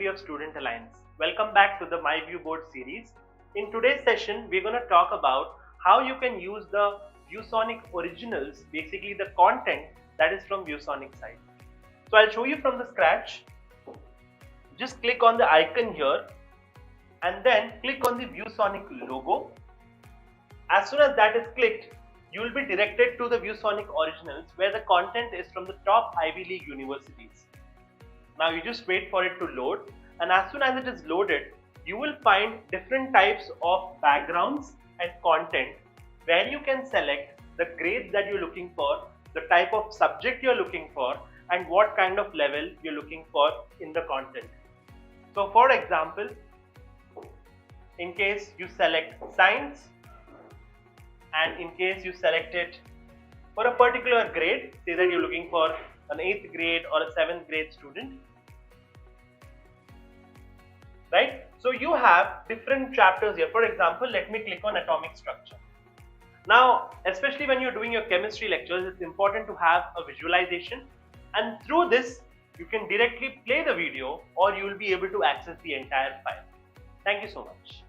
Community of Student Alliance. Welcome back to the My View Board series. In today's session, we're going to talk about how you can use the ViewSonic Originals, basically the content that is from ViewSonic side. So I'll show you from the scratch. Just click on the icon here and then click on the ViewSonic logo. As soon as that is clicked, you will be directed to the ViewSonic Originals where the content is from the top Ivy League universities. Now you just wait for it to load, and as soon as it is loaded, you will find different types of backgrounds and content where you can select the grades that you're looking for, the type of subject you're looking for, and what kind of level you're looking for in the content. So for example, in case you select science, and in case you select it for a particular grade, say that you're looking for an 8th grade or a 7th grade student, right? So you have different chapters here. For example, let me click on atomic structure. Now, especially when you're doing your chemistry lectures, it's important to have a visualization, and through this you can directly play the video or you will be able to access the entire file. Thank you so much.